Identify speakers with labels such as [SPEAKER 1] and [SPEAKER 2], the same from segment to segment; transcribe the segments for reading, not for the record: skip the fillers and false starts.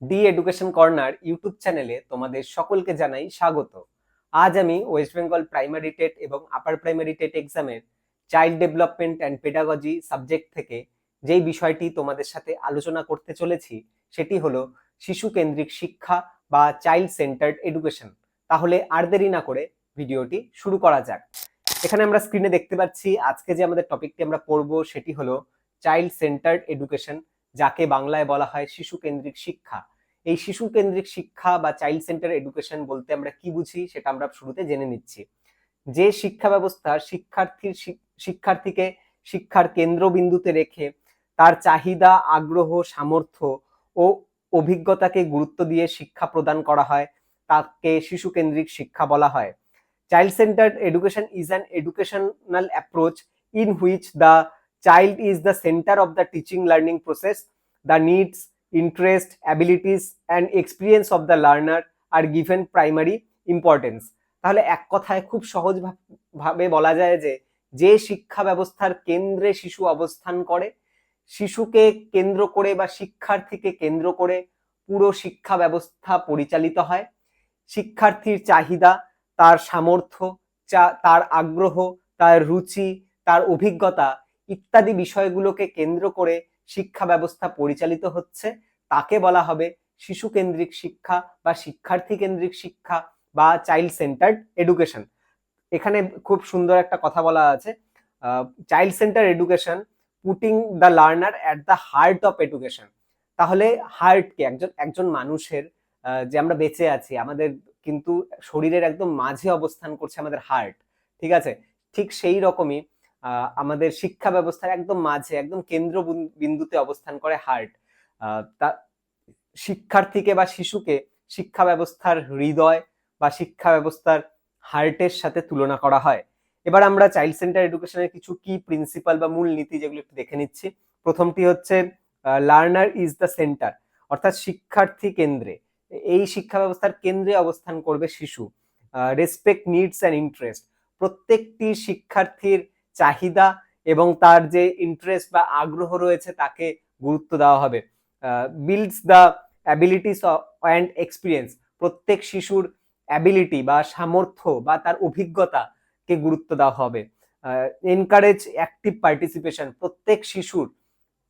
[SPEAKER 1] D education corner YouTube চ্যানেলে তোমাদের সকলকে জানাই স্বাগত। আজ আমি ওয়েস্ট বেঙ্গল প্রাইমারি টেট এবং আপার প্রাইমারি টেট এক্সামের child development and pedagogy subject থেকে যেই বিষয়টি তোমাদের সাথে আলোচনা করতে চলেছি সেটি হলো শিশু কেন্দ্রিক শিক্ষা বা চাইল্ড সেন্টার্ড এডুকেশন। তাহলে আর দেরি না করে ভিডিওটি শুরু করা যাক। এখানে আমরা স্ক্রিনে দেখতে পাচ্ছি আজকে যে আমাদের টপিকটি আমরা পড়ব সেটি হলো চাইল্ড সেন্টার্ড এডুকেশন, যাকে বাংলায় বলা হয় শিশু কেন্দ্রিক শিক্ষা। এই শিশু কেন্দ্রিক শিক্ষা বা চাইল্ড সেন্টার এডুকেশন বলতে আমরা কি বুঝি সেটা আমরা শুরুতে জেনে নিচ্ছি। যে শিক্ষা ব্যবস্থা শিক্ষার্থীকে শিক্ষার কেন্দ্রবিন্দুতে রেখে তার চাহিদা, আগ্রহ, সামর্থ্য ও অভিজ্ঞতাকে গুরুত্ব দিয়ে শিক্ষা প্রদান করা হয় তাকে শিশু কেন্দ্রিক শিক্ষা বলা হয়। Child centered education is an educational approach in which the child is the center of the teaching learning process. The needs, interest, abilities and experience of the learner are given primary importance. তাহলে এক কথায় খুব সহজ ভাবে বলা যায় যে যে শিক্ষা ব্যবস্থার কেন্দ্রে শিশু অবস্থান করে, শিশুকে কেন্দ্র করে বা শিক্ষার্থীকে কেন্দ্র করে পুরো শিক্ষা ব্যবস্থা পরিচালিত হয়। শিক্ষার্থীর চাহিদা, তার সামর্থ্য, তার আগ্রহ, তার রুচি, তার অভিজ্ঞতা ইত্যাদি বিষয়গুলোকে কেন্দ্র করে শিক্ষা ব্যবস্থা পরিচালিত হচ্ছে, তাকে বলা হবে শিশু কেন্দ্রিক শিক্ষা বা শিক্ষার্থী কেন্দ্রিক শিক্ষা বা চাইল্ড সেন্টার্ড এডুকেশন। এখানে খুব সুন্দর একটা কথা বলা আছে, child center education putting the learner at the heart of education. তাহলে হার্টকে একজন মানুষের, যে আমরা বেঁচে আছি, আমাদের কিন্তু শরীরের একদম মাঝে অবস্থান করছে আমাদের হার্ট, ঠিক আছে? ঠিক সেই রকমই আমাদের শিক্ষা ব্যবস্থার একদম মাঝে, একদম কেন্দ্র বিন্দুতে অবস্থান করে হার্ট। তা শিক্ষার্থীকে বা শিশুকে শিক্ষা ব্যবস্থার হৃদয় বা শিক্ষা ব্যবস্থার হার্টের সাথে তুলনা করা হয়। এবার আমরা চাইল্ড সেন্টার এডুকেশনের কিছু কি প্রিন্সিপাল বা মূল নীতি যেগুলো একটু দেখে নিচ্ছি। প্রথমটি হচ্ছে লার্নার ইজ দ্য সেন্টার, অর্থাৎ শিক্ষার্থী কেন্দ্রে, এই শিক্ষা ব্যবস্থার কেন্দ্রে অবস্থান করবে শিশু। রেসপেক্ট নিডস অ্যান্ড ইন্টারেস্ট, প্রত্যেকটি শিক্ষার্থীর চাহিদা এবং তার যে ইন্টারেস্ট বা আগ্রহ রয়েছে তাকে গুরুত্ব দেওয়া হবে। Builds the abilities and experience, প্রত্যেক শিশুর অ্যাবিলিটি বা সামর্থ্য বা তার অভিজ্ঞতাকে গুরুত্ব দেওয়া হবে। এনকারেজ অ্যাক্টিভ পার্টিসিপেশন, প্রত্যেক শিশুর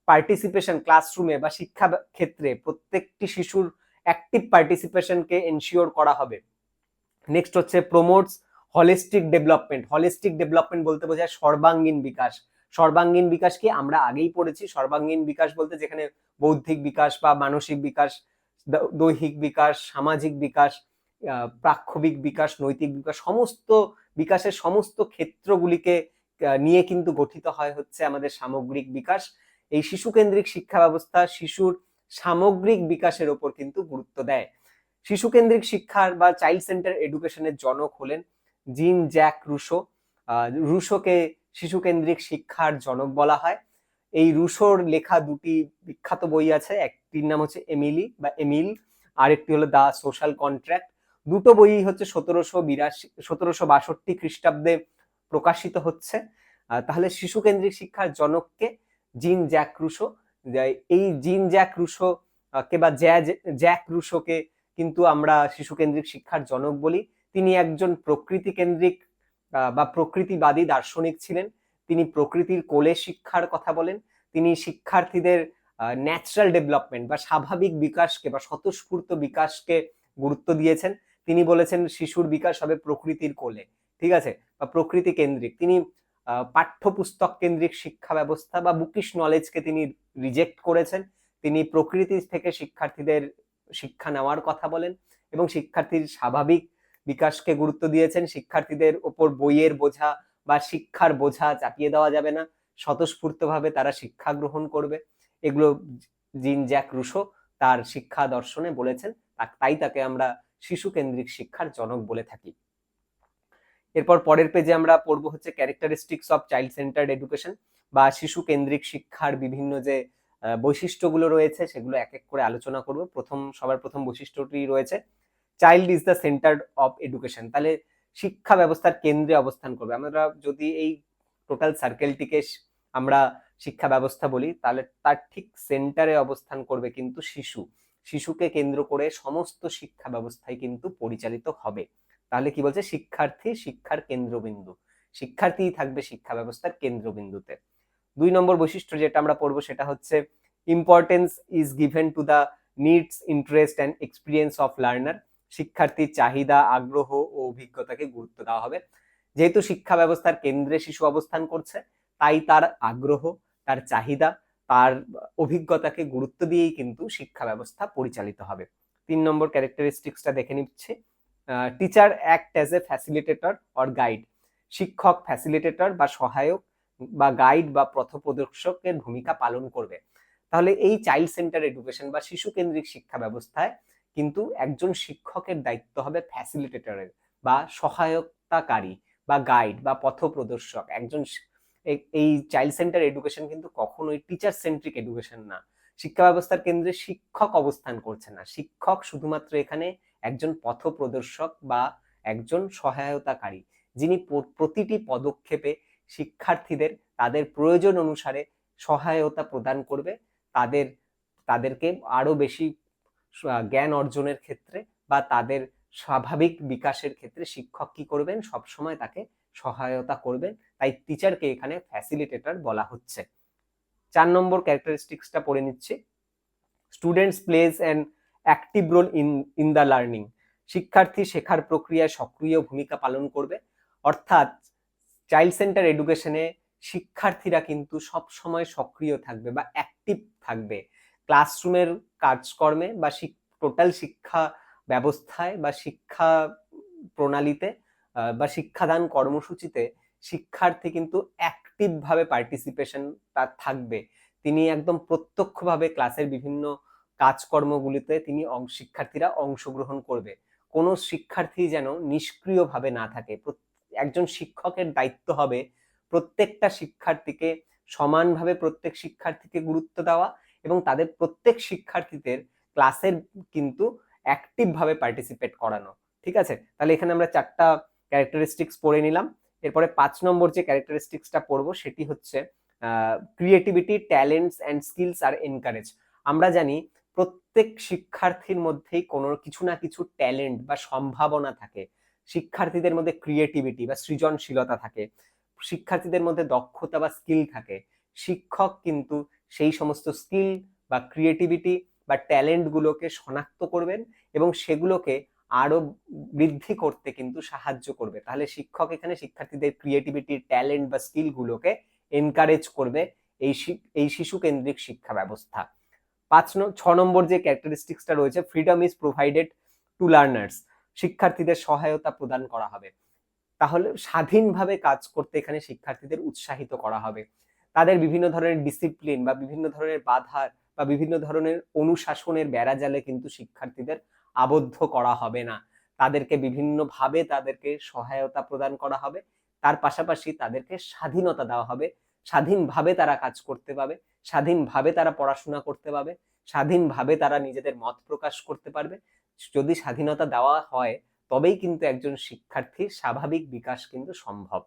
[SPEAKER 1] পার্টিসিপেশন ক্লাসরুমে বা শিক্ষা ক্ষেত্রে প্রত্যেকটি শিশুর অ্যাক্টিভ পার্টিসিপেশনকে এনশিওর করা হবে। নেক্সট হচ্ছে promotes holistic development. Holistic development বলতে বোঝায় সর্বাঙ্গীন বিকাশ। সর্বাঙ্গীন বিকাশ কি আমরা আগেই পড়েছি। সর্বাঙ্গীন বিকাশ বলতে যেখানে বৌদ্ধিক বিকাশ বা মানসিক বিকাশ, দৈহিক বিকাশ, সামাজিক বিকাশ, প্রাক্ষবিক বিকাশ, নৈতিক বিকাশ, সমস্ত বিকাশের সমস্ত ক্ষেত্রগুলিকে নিয়ে কিন্তু গঠিত হয় হচ্ছে আমাদের সামগ্রিক বিকাশ। এই শিশু কেন্দ্রিক শিক্ষা ব্যবস্থা শিশুর সামগ্রিক বিকাশের ওপর কিন্তু গুরুত্ব দেয়। শিশু কেন্দ্রিক শিক্ষার বা চাইল্ড সেন্টার এডুকেশনের জনক হলেন জিন জ্যাক রুশো। রুশোকে শিশু কেন্দ্রিক শিক্ষার জনক বলা হয়। এই রুশোর লেখা দুটি বিখ্যাত বই আছে, একটির নাম হচ্ছে এমিলি বা এমিল, আরেকটি হলো দা সোশ্যাল কন্ট্রাক্ট। দুটো বই হচ্ছে 1762 খ্রিস্টাব্দে প্রকাশিত হচ্ছে। তাহলে শিশু কেন্দ্রিক শিক্ষার জনককে জিন জ্যাক রুশো। এই জিন জ্যাক রুশো কে বা জ্যাক রুশোকে কিন্তু আমরা শিশু কেন্দ্রিক শিক্ষার জনক বলি। তিনি একজন প্রকৃতি কেন্দ্রিক বা প্রকৃতিবাদী দার্শনিক ছিলেন। তিনি প্রকৃতির কোলে শিক্ষার কথা বলেন। তিনি শিক্ষার্থীদের ন্যাচারাল ডেভেলপমেন্ট বা স্বাভাবিক বিকাশকে বা স্বতঃস্ফূর্ত বিকাশকে গুরুত্ব দিয়েছেন। তিনি বলেছেন শিশুর বিকাশ হবে প্রকৃতির কোলে, ঠিক আছে, বা প্রকৃতি কেন্দ্রিক। তিনি পাঠ্যপুস্তক কেন্দ্রিক শিক্ষা ব্যবস্থা বা বুকিশ নলেজকে তিনি রিজেক্ট করেছেন। তিনি প্রকৃতি থেকে শিক্ষার্থীদের শিক্ষা নেওয়ার কথা বলেন এবং শিক্ষার্থীর স্বাভাবিক বিকাশকে গুরুত্ব দিয়েছেন। শিক্ষার্থীদের ওপর বইয়ের বোঝা বা শিক্ষার বোঝা চাপিয়ে দেওয়া যাবে না, স্বতঃস্ফূর্তভাবে তারা শিক্ষা গ্রহণ করবে। এগুলো জিন জ্যাক রুশো তার শিক্ষা দর্শনে বলেছেন, তাই তাকে আমরা শিশু কেন্দ্রিক শিক্ষার জনক বলে থাকি। এরপর পরের পেজে আমরা পড়বো হচ্ছে characteristics of child centred education বা শিশু কেন্দ্রিক শিক্ষার বিভিন্ন যে বৈশিষ্ট্যগুলো রয়েছে সেগুলো এক এক করে আলোচনা করব। সবার প্রথম বৈশিষ্ট্যটি রয়েছে child is the centre of education. তাহলে শিক্ষা ব্যবস্থার কেন্দ্রে অবস্থান করবে। আমরা যদি এই টোটাল সার্কেলটিকে আমরা শিক্ষা ব্যবস্থা বলি তাহলে তার ঠিক সেন্টারে অবস্থান করবে কিন্তু শিশু। শিশুকে কেন্দ্র করে সমস্ত শিক্ষা ব্যবস্থায় কিন্তু পরিচালিত হবে। তাহলে কি বলছে, শিক্ষার্থী শিক্ষার কেন্দ্রবিন্দু, শিক্ষার্থীই থাকবে শিক্ষা ব্যবস্থার কেন্দ্রবিন্দুতে। 2 নম্বর বৈশিষ্ট্য যেটা আমরা পড়বো সেটা হচ্ছে importance is given to the needs, interest and experience of learner. শিক্ষার্থীর চাহিদা, আগ্রহ ও অভিজ্ঞতাকে গুরুত্ব দেওয়া হবে। যেহেতু শিক্ষা ব্যবস্থার কেন্দ্রে শিশু অবস্থান করছে, তাই তার আগ্রহ, তার চাহিদা, তার অভিজ্ঞতাকে গুরুত্ব দিয়েই কিন্তু শিক্ষা ব্যবস্থা পরিচালিত হবে। 3 নম্বর ক্যারেক্টারিস্টিক্সটা দেখে নিচ্ছে। Teacher act as a facilitator or guide. শিক্ষক ফ্যাসিলিটেটর বা সহায়ক বা গাইড বা পথপ্রদর্শকের ভূমিকা পালন করবে। তাহলে এই চাইল্ড সেন্টার এডুকেশন বা শিশু কেন্দ্রিক শিক্ষা ব্যবস্থায় কিন্তু একজন শিক্ষকের দায়িত্ব হবে ফ্যাসিলিটেটরের বা সহায়তাকারী বা গাইড বা পথপ্রদর্শক। একজন এই চাইল্ড সেন্টার এডুকেশন কিন্তু কখনোই টিচার সেন্ট্রিক এডুকেশন না। শিক্ষা ব্যবস্থার কেন্দ্রে শিক্ষক অবস্থান করছে না, শিক্ষক শুধুমাত্র এখানে একজন পথপ্রদর্শক বা একজন সহায়তাকারী, যিনি প্রতিটি পদক্ষেপে শিক্ষার্থীদের তাদের প্রয়োজন অনুসারে সহায়তা প্রদান করবে, তাদেরকে আরো বেশি জ্ঞান অর্জনের ক্ষেত্রে বা তাদের স্বাভাবিক বিকাশের ক্ষেত্রে শিক্ষক কি করবেন, সবসময় তাকে সহায়তা করবেন। তাই টিচারকে এখানে ফ্যাসিলিটেটর বলা হচ্ছে। 4 নম্বর ক্যারেক্টারিস্টিক্সটা পড়ে নিচ্ছি। Students plays an active role in the learning. শিক্ষার্থী শেখার প্রক্রিয়ায় সক্রিয় ভূমিকা পালন করবে। অর্থাৎ চাইল্ড সেন্টার এডুকেশনে শিক্ষার্থীরা কিন্তু সব সময় সক্রিয় থাকবে বা অ্যাক্টিভ থাকবে। ক্লাসরুমের কাজকর্মে বা টোটাল শিক্ষা ব্যবস্থায় বা শিক্ষা প্রণালীতে বা শিক্ষাদান কর্মসূচিতে শিক্ষার্থী কিন্তু অ্যাক্টিভ ভাবে পার্টিসিপেশন তার থাকবে। তিনি একদম প্রত্যক্ষভাবে ক্লাসের বিভিন্ন কাজকর্মগুলিতে শিক্ষার্থীরা অংশগ্রহণ করবে। কোনো শিক্ষার্থী যেন নিষ্ক্রিয়ভাবে না থাকে। একজন শিক্ষকের দায়িত্ব হবে প্রত্যেকটা শিক্ষার্থীকে সমানভাবে প্রত্যেক শিক্ষার্থীকে গুরুত্ব দেওয়া এবং তাদের প্রত্যেক শিক্ষার্থীদের ক্লাসের কিন্তু অ্যাক্টিভ ভাবে পার্টিসিপেট করানো। ঠিক আছে, তাহলে এখানে আমরা 4টা ক্যারেক্টারিস্টিক্স পড়ে নিলাম। এরপরে 5 নম্বর যে ক্যারেক্টারিস্টিক্সটা পড়বো সেটি হচ্ছে ক্রিয়েটিভিটি, ট্যালেন্টস অ্যান্ড স্কিলস আর এনকারেজ। আমরা জানি প্রত্যেক শিক্ষার্থীর মধ্যেই কোনো কিছু না কিছু ট্যালেন্ট বা সম্ভাবনা থাকে। শিক্ষার্থীদের মধ্যে ক্রিয়েটিভিটি বা সৃজনশীলতা থাকে, শিক্ষার্থীদের মধ্যে দক্ষতা বা স্কিল থাকে। শিক্ষক কিন্তু সেই সমস্ত স্কিল বা ক্রিয়েটিভিটি বা ট্যালেন্ট গুলোকে শনাক্ত করবেন এবং সেগুলোকে আরো বৃদ্ধি করতে কিন্তু সাহায্য করবে। তাহলে শিক্ষক এখানে শিক্ষার্থীদের ক্রিয়েটিভিটি, ট্যালেন্ট বা স্কিল গুলোকে এনকারেজ করবে এই শিশু কেন্দ্রিক শিক্ষা ব্যবস্থা। 6 নম্বর যে ক্যারেক্টারিস্টিক্সটা রয়েছে, freedom is provided to learners. শিক্ষার্থীদের সহায়তা প্রদান করা হবে। তাহলে স্বাধীনভাবে কাজ করতে এখানে শিক্ষার্থীদের উৎসাহিত করা হবে। তাদের বিভিন্ন ধরনের ডিসিপ্লিন বা বিভিন্ন ধরনের বাধার বা বিভিন্ন ধরনের অনুশাসনের বেড়াজালে কিন্তু শিক্ষার্থীদের আবদ্ধ করা হবে না। তাদেরকে বিভিন্নভাবে তাদেরকে সহায়তা প্রদান করা হবে। তার পাশাপাশি তাদেরকে স্বাধীনতা দেওয়া হবে। স্বাধীনভাবে তারা কাজ করতে পাবে, স্বাধীনভাবে তারা পড়াশোনা করতে পাবে, স্বাধীনভাবে তারা নিজেদের মত প্রকাশ করতে পারবে। যদি স্বাধীনতা দেওয়া হয় তবেই কিন্তু একজন শিক্ষার্থীর স্বাভাবিক বিকাশ কিন্তু সম্ভব।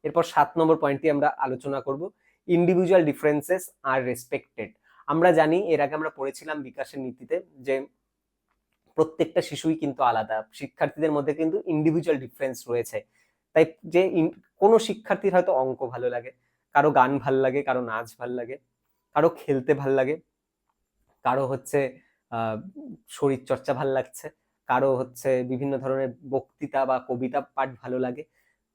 [SPEAKER 1] এরপর 7 নম্বর পয়েন্টটি আমরা আলোচনা করব, ইন্ডিভিজুয়াল ডিফারেন্সেস আর রেসপেক্টেড। আমরা জানি, এর আগে আমরা পড়েছিলাম বিকাশের নীতিতে, যে প্রত্যেকটা শিশুই কিন্তু আলাদা। শিক্ষার্থীদের মধ্যে কিন্তু ইন্ডিভিজুয়াল ডিফারেন্স রয়েছে। তাই যে কোনো শিক্ষার্থীর হয়তো অঙ্ক ভালো লাগে, কারো গান ভাল লাগে, কারো নাচ ভাল লাগে, কারো খেলতে ভাল লাগে, কারো হচ্ছে শরীর চর্চা ভাল লাগছে, কারো হচ্ছে বিভিন্ন ধরনের বক্তৃতা বা কবিতা পাঠ ভালো লাগে।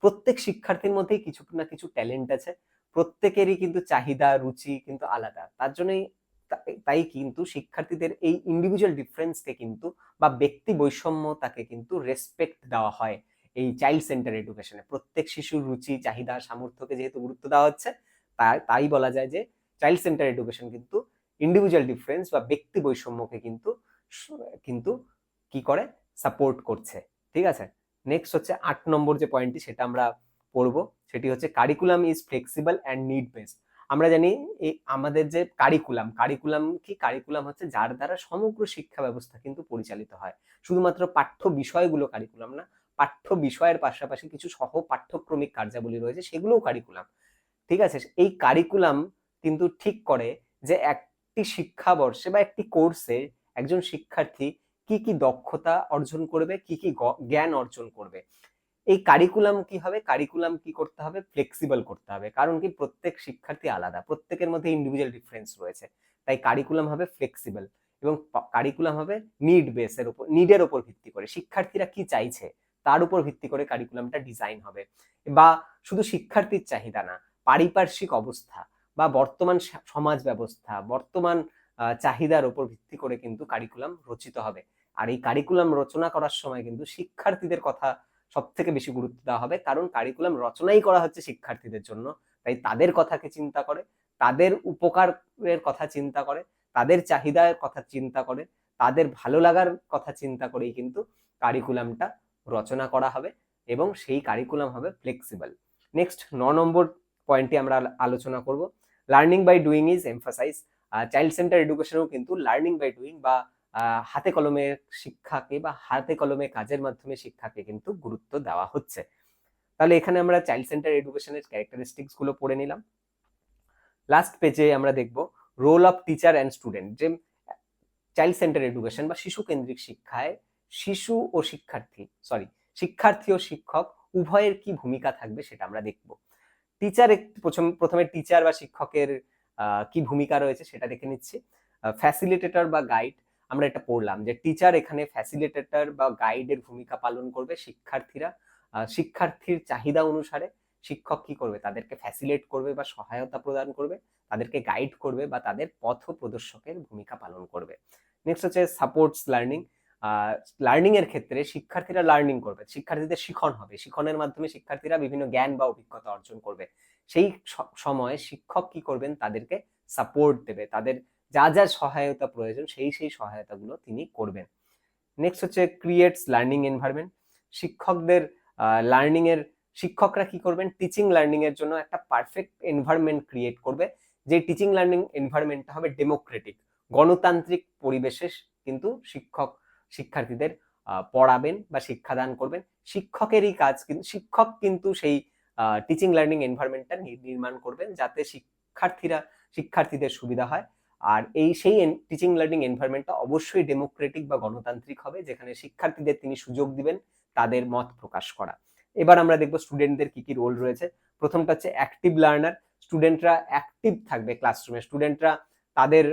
[SPEAKER 1] প্রত্যেক শিক্ষার্থীর মধ্যেই কিছু না কিছু ট্যালেন্ট আছে। প্রত্যেকেরই কিন্তু চাহিদা, রুচি কিন্তু আলাদা। তার জন্যই তাই কিন্তু শিক্ষার্থীদের এই ইন্ডিভিজুয়াল ডিফারেন্সকে কিন্তু বা ব্যক্তি বৈষম্যতাকে কিন্তু রেসপেক্ট দেওয়া হয় এই চাইল্ড সেন্টার এডুকেশনে। প্রত্যেক শিশুর রুচি, চাহিদা, সামর্থ্যকে যেহেতু গুরুত্ব দেওয়া হচ্ছে, তাই বলা যায় যে চাইল্ড সেন্টার এডুকেশন কিন্তু ইন্ডিভিজুয়াল ডিফারেন্স বা ব্যক্তি বৈষম্যকে কিন্তু কিন্তু কি করে, সাপোর্ট করছে। ঠিক আছে, নেক্সট হচ্ছে 8 নম্বর যে পয়েন্টটি সেটা আমরা পড়বো, সেটি হচ্ছে curriculum is flexible and need based. আমরা জানি এই আমাদের যে কারিকুলাম হচ্ছে যার দ্বারা সমগ্র শিক্ষা ব্যবস্থা কিন্তু পরিচালিত হয়। শুধুমাত্র পাঠ্য বিষয়গুলো কারিকুলাম না, পাঠ্য বিষয়ের পাশাপাশি কিছু সহ পাঠ্যক্রমিক কার্যাবলী রয়েছে, সেগুলোও কারিকুলাম। ঠিক আছে, এই কারিকুলাম কিন্তু ঠিক করে যে একটি শিক্ষাবর্ষে বা একটি কোর্সে একজন শিক্ষার্থী কি কি দক্ষতা অর্জন করবে, কি কি জ্ঞান অর্জন করবে। এই কারিকুলাম কি হবে, কারিকুলাম কি করতে হবে, ফ্লেক্সিবল করতে হবে। কারণ কি প্রত্যেক শিক্ষার্থী আলাদা, প্রত্যেকের মধ্যে ইন্ডিভিজুয়াল ডিফারেন্স রয়েছে। তাই কারিকুলাম হবে ফ্লেক্সিবল এবং কারিকুলাম হবে নিড বেসের উপর, নিডের উপর ভিত্তি করে, শিক্ষার্থীরা কি চাইছে তার উপর ভিত্তি করে কারিকুলামটা ডিজাইন হবে। বা শুধু শিক্ষার্থীর চাহিদা না, পারিপার্শ্বিক অবস্থা বা বর্তমান সমাজ ব্যবস্থা, বর্তমান চাহিদার উপর ভিত্তি করে কিন্তু কারিকুলাম রচিত হবে। আর এই কারিকুলাম রচনা করার সময় কিন্তু শিক্ষার্থীদের কথা সব থেকে বেশি গুরুত্ব দেওয়া হবে, কারণ কারিকুলাম রচনাই করা হচ্ছে শিক্ষার্থীদের জন্য। তাই তাদের কথাকে চিন্তা করে, তাদের উপকারের কথা চিন্তা করে, তাদের চাহিদার কথা চিন্তা করে, তাদের ভালো লাগার কথা চিন্তা করেই কিন্তু কারিকুলামটা রচনা করা হবে এবং সেই কারিকুলাম হবে ফ্লেক্সিবল। নেক্সট 9 নম্বর পয়েন্টে আমরা আলোচনা করব, learning by doing is emphasize. Child centre এডুকেশনেও কিন্তু লার্নিং বাই ডুইং বা হাতে কলমে শিক্ষাকে বা হাতে কলমে কাজের মাধ্যমে শিক্ষাকে কিন্তু গুরুত্ব দেওয়া হচ্ছে। তাহলে এখানে আমরা চাইল্ড সেন্টার এডুকেশনের ক্যারেক্টারিস্টিক্স গুলো পড়ে নিলাম। লাস্ট পেজে আমরা দেখব role of teacher and student. যে চাইল্ড সেন্টার এডুকেশন বা শিশু কেন্দ্রিক শিক্ষায় শিশু ও শিক্ষার্থী ও শিক্ষক উভয়ের কি ভূমিকা থাকবে সেটা আমরা দেখব। টিচার প্রথমে টিচার বা শিক্ষকের কি ভূমিকা রয়েছে সেটা দেখে নিচ্ছি। ফ্যাসিলিটেটর বা গাইড, আমরা এটা পড়লাম যে টিচার এখানে ফ্যাসিলিটেটর বা গাইডের ভূমিকা পালন করবে। শিক্ষার্থীর চাহিদা অনুসারে শিক্ষক কি করবে, তাদেরকে ফ্যাসিলিটেট করবে বা সহায়তা প্রদান করবে, তাদেরকে গাইড করবে বা তাদের পথ প্রদর্শকের ভূমিকা পালন করবে। নেক্সট হচ্ছে সাপোর্টস লার্নিং। লার্নিং এর ক্ষেত্রে শিক্ষার্থীরা লার্নিং করবে, শিক্ষার্থীদের শিখন হবে, শিখনের মাধ্যমে শিক্ষার্থীরা বিভিন্ন জ্ঞান বা অভিজ্ঞতা অর্জন করবে। সেই সময় শিক্ষক কি করবেন, তাদেরকে সাপোর্ট দেবে, তাদের যা যা সহায়তা প্রয়োজন সেই সহায়তাগুলো তিনি করবেন। নেক্সট হচ্ছে ক্রিয়েটস লার্নিং এনভায়রনমেন্ট। শিক্ষকরা কি করবেন, টিচিং লার্নিং এর জন্য একটা পারফেক্ট এনভায়রনমেন্ট ক্রিয়েট করবে। যে টিচিং লার্নিং এনভায়রনমেন্টটা হবে ডেমোক্রেটিক, গণতান্ত্রিক পরিবেশে কিন্তু শিক্ষার্থীদের পড়াবেন বা শিক্ষাদান করবেন। শিক্ষকেরই কাজ, কিন্তু শিক্ষক কিন্তু সেই টিচিং লার্নিং এনভায়রনমেন্টটা নির্মাণ করবেন যাতে শিক্ষার্থীদের সুবিধা হয়। আর সেই টিচিং লার্নিং এনভায়রনমেন্টটা অবশ্যই ডেমোক্রেটিক বা গণতান্ত্রিক হবে, যেখানে শিক্ষার্থীদের তিনি সুযোগ দিবেন তাদের মত প্রকাশ করা। এবার আমরা দেখব স্টুডেন্টদের কি কি রোল রয়েছে। প্রথমটা হচ্ছে অ্যাক্টিভ লার্নার। স্টুডেন্টরা অ্যাক্টিভ থাকবে ক্লাসরুমে, স্টুডেন্টরা তাদের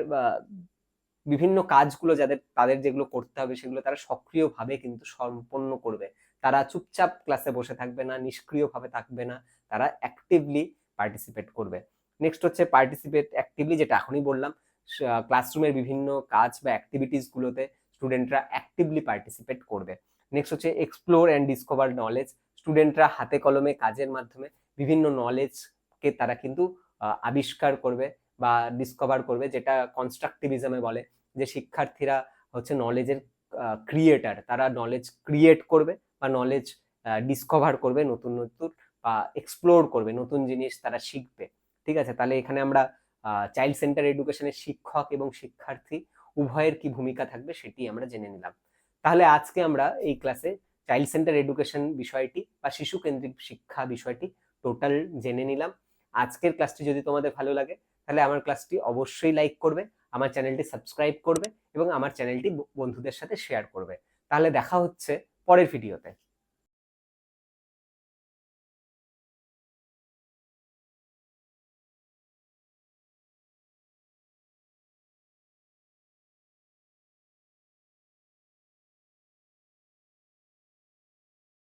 [SPEAKER 1] বিভিন্ন কাজগুলো তাদের যেগুলো করতে হবে সেগুলো তারা সক্রিয়ভাবে কিন্তু সম্পন্ন করবে। তারা চুপচাপ ক্লাসে বসে থাকবে না, নিষ্ক্রিয়ভাবে থাকবে না, তারা অ্যাক্টিভলি পার্টিসিপেট করবে। নেক্সট হচ্ছে পার্টিসিপেট অ্যাক্টিভলি, যেটা এখনই বললাম, ক্লাসরুমের বিভিন্ন কাজ বা অ্যাক্টিভিটিস গুলোতে স্টুডেন্টরা অ্যাক্টিভলি পার্টিসিপেট করবে। নেক্সট হচ্ছে এক্সপ্লোর অ্যান্ড ডিসকভার নলেজ। স্টুডেন্টরা হাতে কলমে কাজের মাধ্যমে বিভিন্ন নলেজকে তারা কিন্তু আবিষ্কার করবে বা ডিসকভার করবে, যেটা কনস্ট্রাকটিভিজমে বলে যে শিক্ষার্থীরা হচ্ছে নলেজের ক্রিয়েটার, তারা নলেজ ক্রিয়েট করবে বা নলেজ ডিসকভার করবে, নতুন নতুন বা এক্সপ্লোর করবে, নতুন জিনিস তারা শিখবে। ঠিক আছে, তাহলে এখানে আমরা চাইল্ড সেন্টার এডুকেশনের শিক্ষক এবং শিক্ষার্থী উভয়ের কি ভূমিকা থাকবে সেটি আমরা জেনে নিলাম। তাহলে আজকে আমরা এই ক্লাসে চাইল্ড সেন্টার এডুকেশন বিষয়টি বা শিশু কেন্দ্রিক শিক্ষা বিষয়টি টোটাল জেনে নিলাম। আজকের ক্লাসটি যদি তোমাদের ভালো লাগে তাহলে আমার ক্লাসটি অবশ্যই লাইক করবে, আমার চ্যানেলটি সাবস্ক্রাইব করবে এবং আমার চ্যানেলটি বন্ধুদের সাথে শেয়ার করবে। তাহলে দেখা হচ্ছে পরের ভিডিওতে।